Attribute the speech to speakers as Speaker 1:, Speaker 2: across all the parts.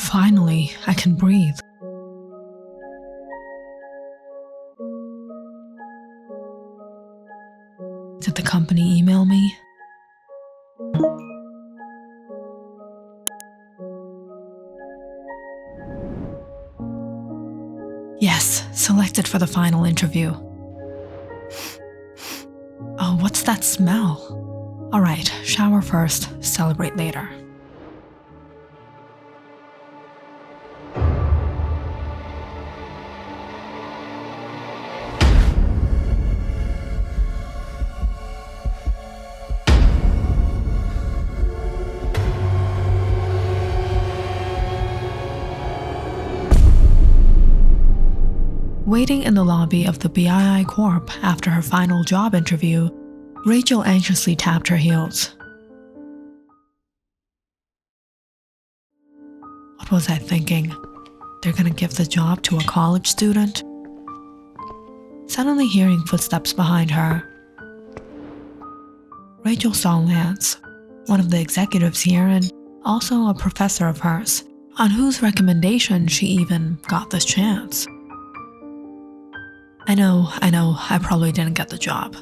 Speaker 1: Finally, I can breathe. Did the company email me? Yes, selected for the final interview. Oh, what's that smell? Alright, shower first, celebrate later. Waiting in the lobby of the BII Corp after her final job interview, Rachel anxiously tapped her heels. What was I thinking? They're gonna give the job to a college student? Suddenly hearing footsteps behind her, Rachel saw Lance, one of the executives here and also a professor of hers, on whose recommendation she even got this chance. I know, I probably didn't get the job.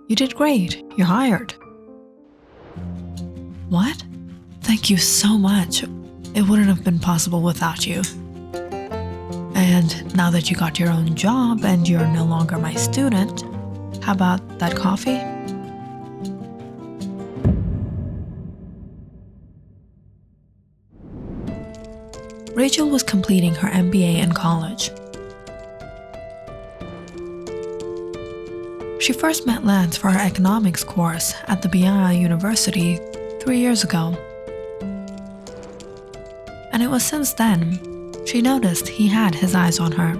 Speaker 1: You did great, you're hired. What? Thank you so much. It wouldn't have been possible without you. And now that you got your own job and you're no longer my student, how about that coffee? Rachel was completing her MBA in college. She first met Lance for her economics course at the BII University 3 years ago. And it was since then she noticed he had his eyes on her.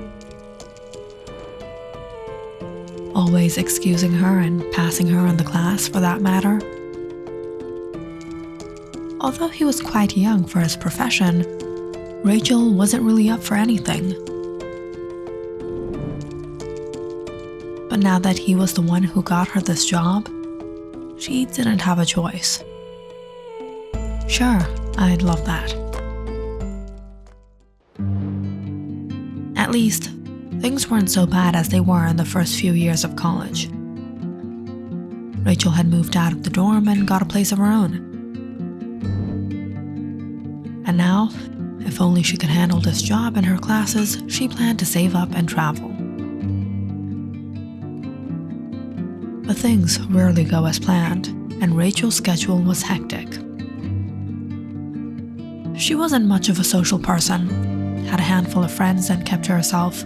Speaker 1: Always excusing her and passing her in the class for that matter. Although he was quite young for his profession, Rachel wasn't really up for anything. But now that he was the one who got her this job, she didn't have a choice. Sure, I'd love that. At least, things weren't so bad as they were in the first few years of college. Rachel had moved out of the dorm and got a place of her own. And now, if only she could handle this job and her classes, she planned to save up and travel. But things rarely go as planned, and Rachel's schedule was hectic. She wasn't much of a social person, had a handful of friends and kept to herself.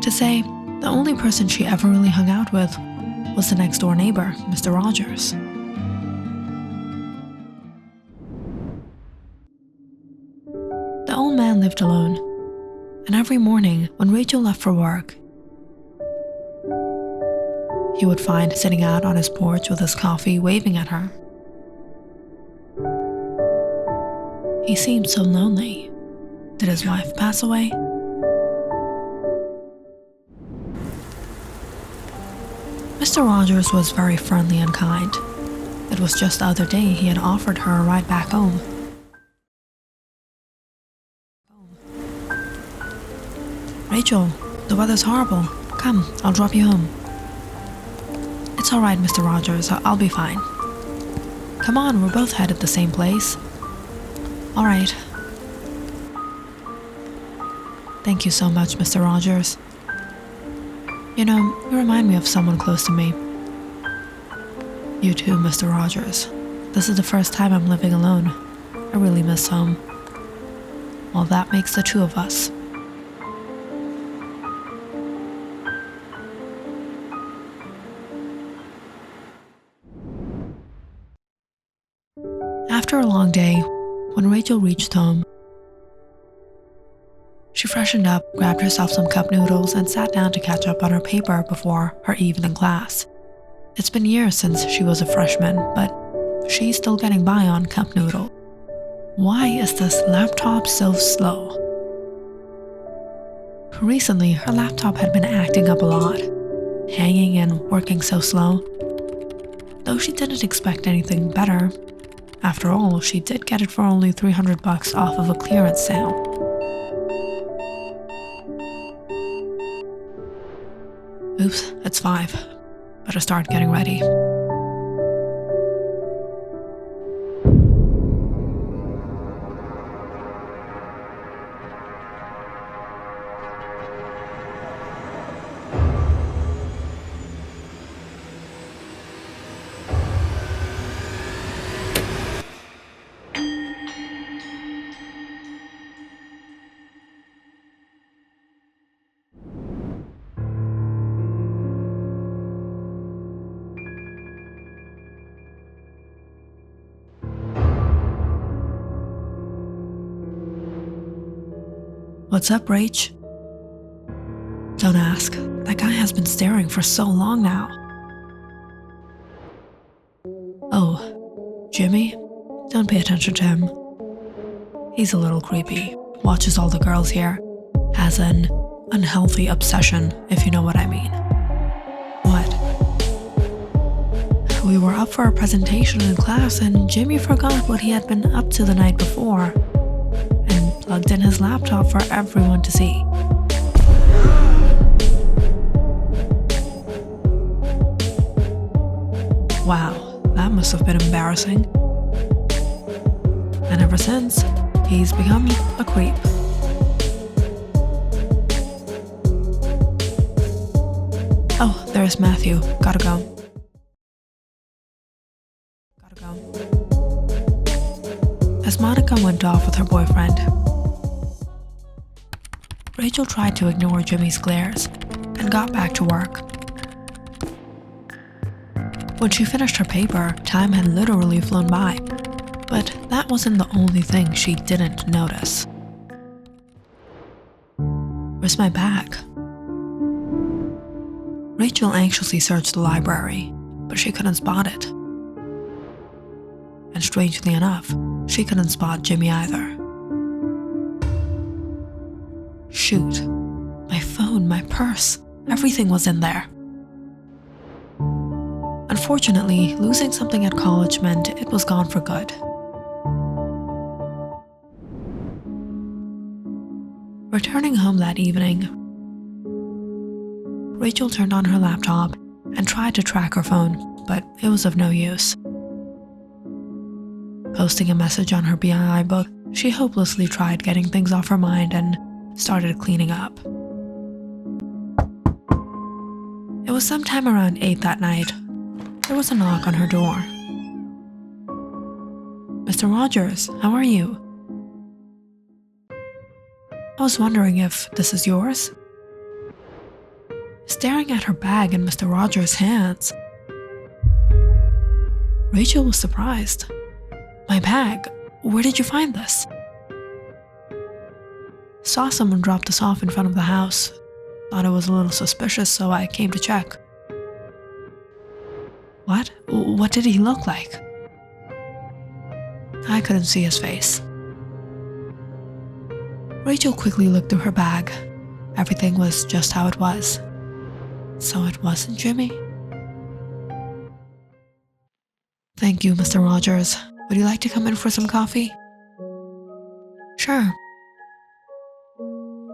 Speaker 1: To say, the only person she ever really hung out with was the next door neighbor, Mr. Rogers. The old man lived alone, and every morning when Rachel left for work, he would find sitting out on his porch with his coffee waving at her. He seemed so lonely. Did his wife pass away? Mr. Rogers was very friendly and kind. It was just the other day he had offered her a ride back home. Rachel, the weather's horrible. Come, I'll drop you home. It's alright, Mr. Rogers, I'll be fine. Come on, we're both headed the same place. Alright. Thank you so much, Mr. Rogers. You know, you remind me of someone close to me. You too, Mr. Rogers. This is the first time I'm living alone. I really miss home. Well, that makes the two of us. After a long day, when Rachel reached home, she freshened up, grabbed herself some cup noodles, and sat down to catch up on her paper before her evening class. It's been years since she was a freshman, but she's still getting by on cup noodle. Why is this laptop so slow? Recently, her laptop had been acting up a lot, hanging and working so slow. Though she didn't expect anything better, After all, she did get it for only $300 off of a clearance sale. Oops, it's 5. Better start getting ready. What's up, Rach? Don't ask. That guy has been staring for so long now. Oh, Jimmy? Don't pay attention to him. He's a little creepy. Watches all the girls here. Has an unhealthy obsession, if you know what I mean. What? We were up for a presentation in class and Jimmy forgot what he had been up to the night before and plugged in his laptop for everyone to see. Wow, that must have been embarrassing. And ever since, he's become a creep. Oh, there's Matthew. Gotta go. As Monica went off with her boyfriend, Rachel tried to ignore Jimmy's glares and got back to work. When she finished her paper, time had literally flown by, but that wasn't the only thing she didn't notice. Where's my bag? Rachel anxiously searched the library, but she couldn't spot it. And strangely enough, she couldn't spot Jimmy either. Shoot. My phone, my purse, everything was in there. Unfortunately, losing something at college meant it was gone for good. Returning home that evening, Rachel turned on her laptop and tried to track her phone, but it was of no use. Posting a message on her BII book, she hopelessly tried getting things off her mind and started cleaning up. It was sometime around 8 that night. There was a knock on her door. Mr. Rogers, how are you? I was wondering if this is yours? Staring at her bag in Mr. Rogers' hands, Rachel was surprised. My bag? Where did you find this? Saw someone drop this off in front of the house. Thought it was a little suspicious, so I came to check. What? What did he look like? I couldn't see his face. Rachel quickly looked through her bag. Everything was just how it was. So it wasn't Jimmy? Thank you, Mr. Rogers. Would you like to come in for some coffee? Sure.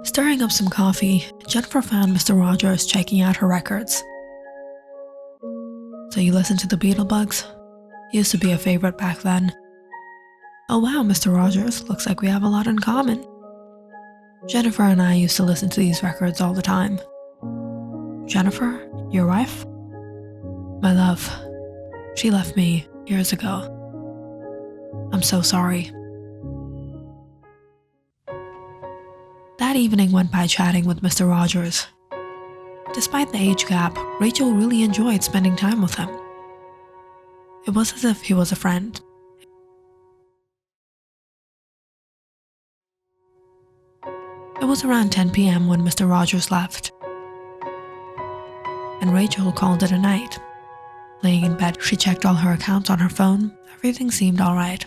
Speaker 1: Stirring up some coffee, Jennifer found Mr. Rogers checking out her records. So you listen to the Beetlebugs? Used to be a favorite back then. Oh wow, Mr. Rogers, looks like we have a lot in common. Jennifer and I used to listen to these records all the time. Jennifer, your wife? My love. She left me years ago. I'm so sorry. That evening went by chatting with Mr. Rogers. Despite the age gap, Rachel really enjoyed spending time with him. It was as if he was a friend. It was around 10 p.m. when Mr. Rogers left, and Rachel called it a night. Laying in bed, she checked all her accounts on her phone. Everything seemed alright.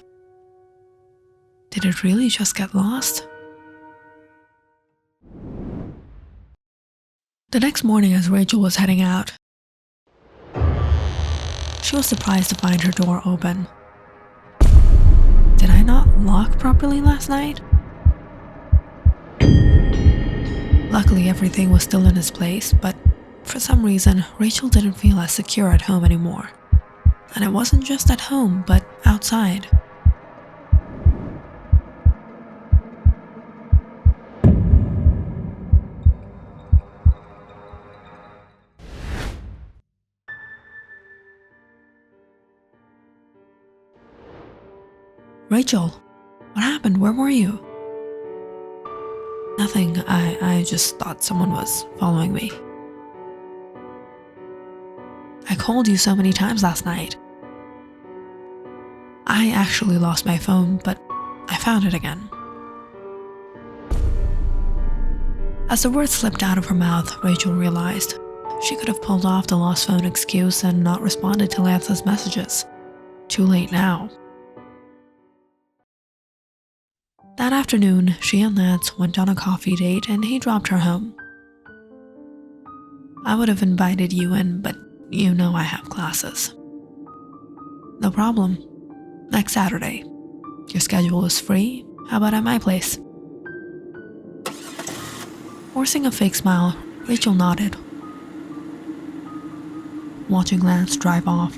Speaker 1: Did it really just get lost? The next morning, as Rachel was heading out, she was surprised to find her door open. I not lock properly last night? Luckily, everything was still in its place, but for some reason, Rachel didn't feel as secure at home anymore. And it wasn't just at home, but outside. Rachel, what happened? Where were you? Nothing. I just thought someone was following me. I called you so many times last night. I actually lost my phone, but I found it again. As the words slipped out of her mouth, Rachel realized she could have pulled off the lost phone excuse and not responded to Lance's messages. Too late now. That afternoon, she and Lance went on a coffee date and he dropped her home. I would have invited you in, but you know I have classes. No problem. Next Saturday. Your schedule is free. How about at my place? Forcing a fake smile, Rachel nodded, watching Lance drive off.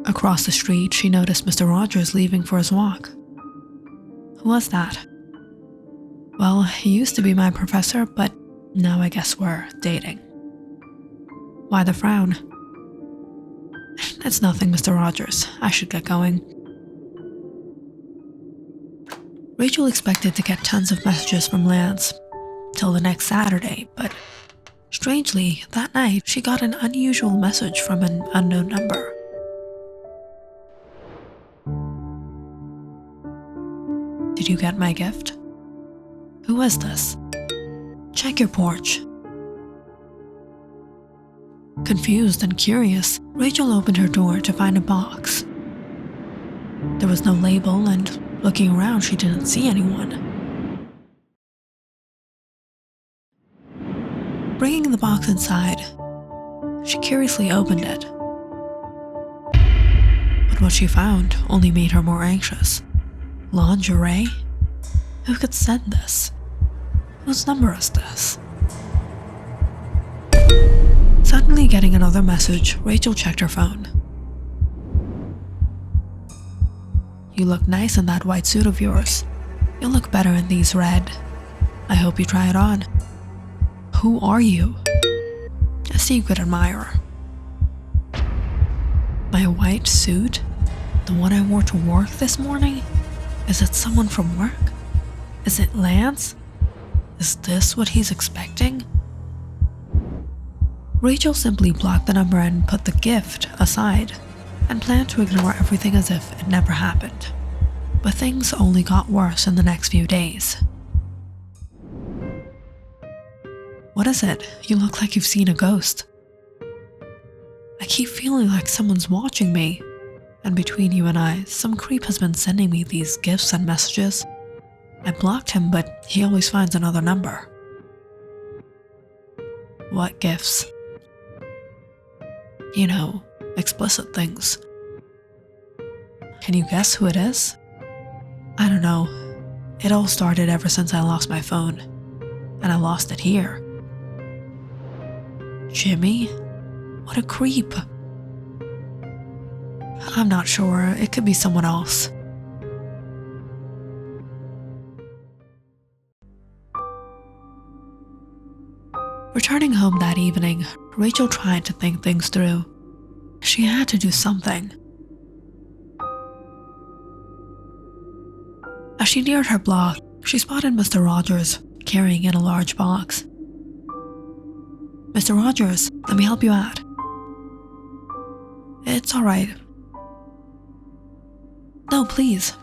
Speaker 1: Across the street, she noticed Mr. Rogers leaving for his walk. Who was that? Well, he used to be my professor, but now I guess we're dating. Why the frown? It's nothing, Mr. Rogers. I should get going. Rachel expected to get tons of messages from Lance till the next Saturday, but strangely, that night she got an unusual message from an unknown number. Did you get my gift? Who is this? Check your porch. Confused and curious, Rachel opened her door to find a box. There was no label, and looking around, she didn't see anyone. Bringing the box inside, she curiously opened it. But what she found only made her more anxious. Lingerie? Who could send this? Whose number is this? Suddenly getting another message, Rachel checked her phone. You look nice in that white suit of yours. You'll look better in these red. I hope you try it on. Who are you? A secret admirer. My white suit? The one I wore to work this morning? Is it someone from work? Is it Lance? Is this what he's expecting? Rachel simply blocked the number and put the gift aside, and planned to ignore everything as if it never happened. But things only got worse in the next few days. What is it? You look like you've seen a ghost. I keep feeling like someone's watching me. And between you and I, some creep has been sending me these gifts and messages. I blocked him, but he always finds another number. What gifts? You know, explicit things. Can you guess who it is? I don't know. It all started ever since I lost my phone. And I lost it here. Jimmy? What a creep. I'm not sure. It could be someone else. Returning home that evening, Rachel tried to think things through. She had to do something. As she neared her block, she spotted Mr. Rogers carrying in a large box. Mr. Rogers, let me help you out. It's all right. No, please.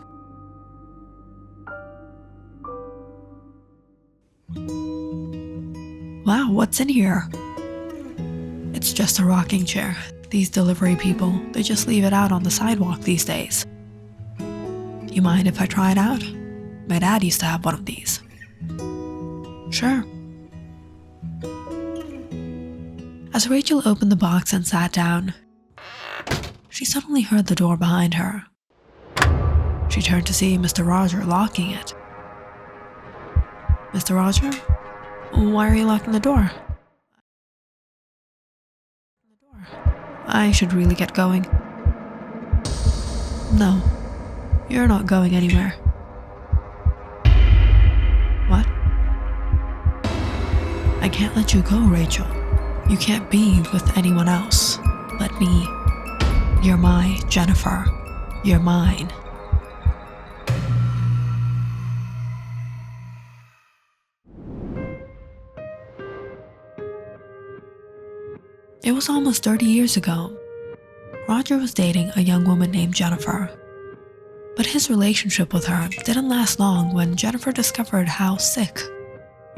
Speaker 1: Wow, what's in here? It's just a rocking chair. These delivery people, they just leave it out on the sidewalk these days. You mind if I try it out? My dad used to have one of these. Sure. As Rachel opened the box and sat down, she suddenly heard the door behind her. She turned to see Mr. Roger locking it. "Mr. Roger? Why are you locking the door?" "I should really get going." "No, you're not going anywhere." "What?" "I can't let you go, Rachel. You can't be with anyone else but me. You're my Jennifer. You're mine." It was almost 30 years ago. Roger was dating a young woman named Jennifer. But his relationship with her didn't last long when Jennifer discovered how sick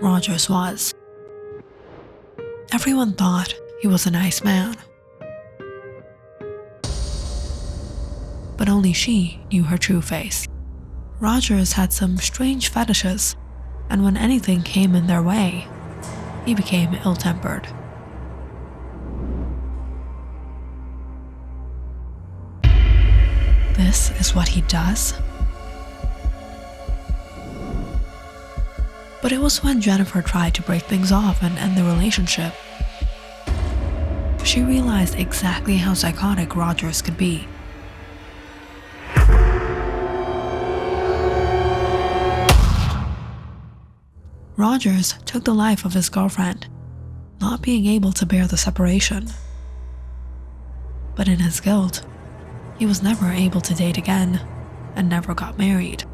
Speaker 1: Rogers was. Everyone thought he was a nice man, but only she knew her true face. Rogers had some strange fetishes, and when anything came in their way, he became ill-tempered. This is what he does? But it was when Jennifer tried to break things off and end the relationship. She realized exactly how psychotic Rogers could be. Rogers took the life of his girlfriend, not being able to bear the separation. But in his guilt, he was never able to date again and never got married.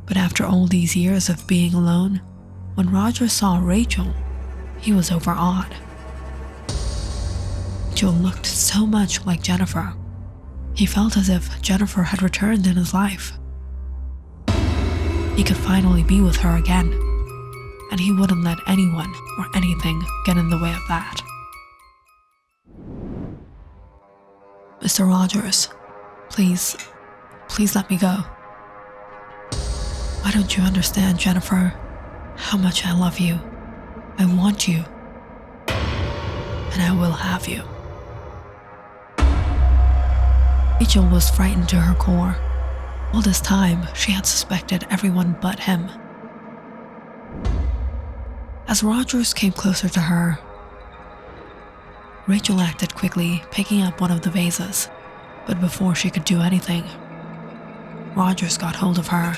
Speaker 1: But after all these years of being alone, when Roger saw Rachel, he was overawed. Rachel looked so much like Jennifer. He felt as if Jennifer had returned in his life. He could finally be with her again, and he wouldn't let anyone or anything get in the way of that. "Mr. Rogers, please let me go. Why don't you understand, Jennifer, how much I love you? I want you, and I will have you." Rachel was frightened to her core. All this time, she had suspected everyone but him. As Rogers came closer to her, Rachel acted quickly, picking up one of the vases. But before she could do anything, Rogers got hold of her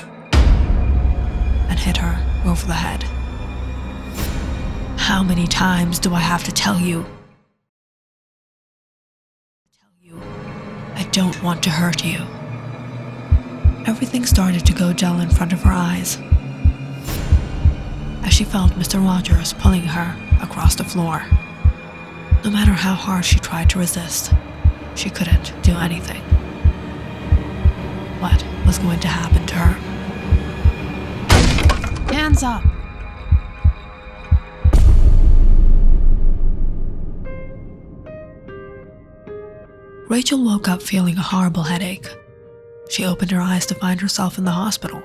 Speaker 1: and hit her over the head. "How many times do I have to tell you? I don't want to hurt you." Everything started to go dull in front of her eyes as she felt Mr. Rogers pulling her across the floor. No matter how hard she tried to resist, she couldn't do anything. What was going to happen to her? "Hands up!" Rachel woke up feeling a horrible headache. She opened her eyes to find herself in the hospital.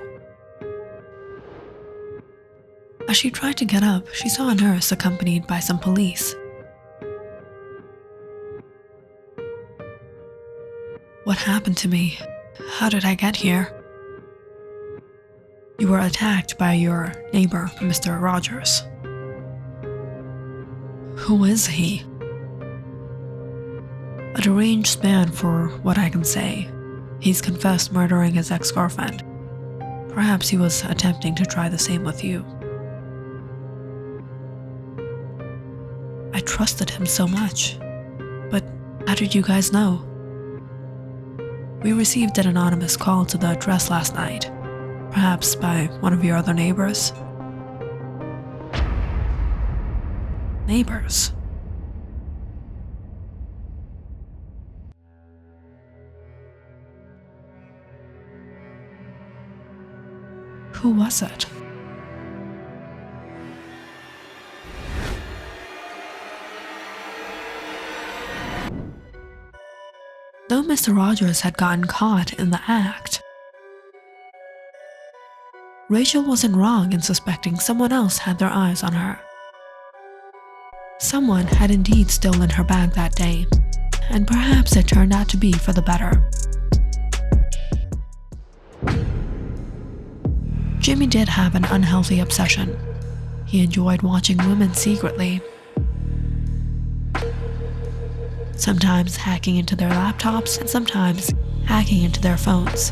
Speaker 1: As she tried to get up, she saw a nurse accompanied by some police. "What happened to me? How did I get here?" "You were attacked by your neighbor, Mr. Rogers." "Who is he?" "A deranged man, for what I can say. He's confessed murdering his ex-girlfriend. Perhaps he was attempting to try the same with you." "I trusted him so much. But how did you guys know?" "We received an anonymous call to the address last night. Perhaps by one of your other neighbors." "Neighbors?" Who was it? Though Mr. Rogers had gotten caught in the act, Rachel wasn't wrong in suspecting someone else had their eyes on her. Someone had indeed stolen her bag that day, and perhaps it turned out to be for the better. Jimmy did have an unhealthy obsession. He enjoyed watching women secretly, sometimes hacking into their laptops and sometimes hacking into their phones.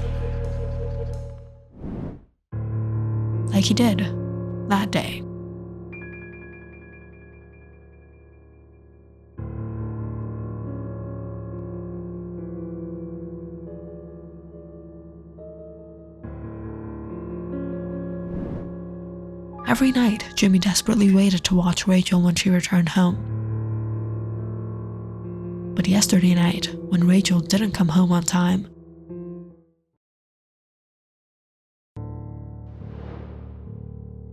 Speaker 1: Like he did that day. Every night, Jimmy desperately waited to watch Rachel when she returned home. But yesterday night, when Rachel didn't come home on time,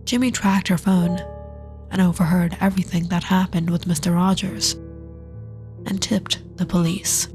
Speaker 1: Jimmy tracked her phone and overheard everything that happened with Mr. Rogers and tipped the police.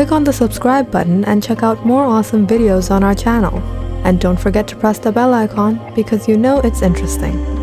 Speaker 2: Click on the subscribe button and check out more awesome videos on our channel. And don't forget to press the bell icon because you know it's interesting.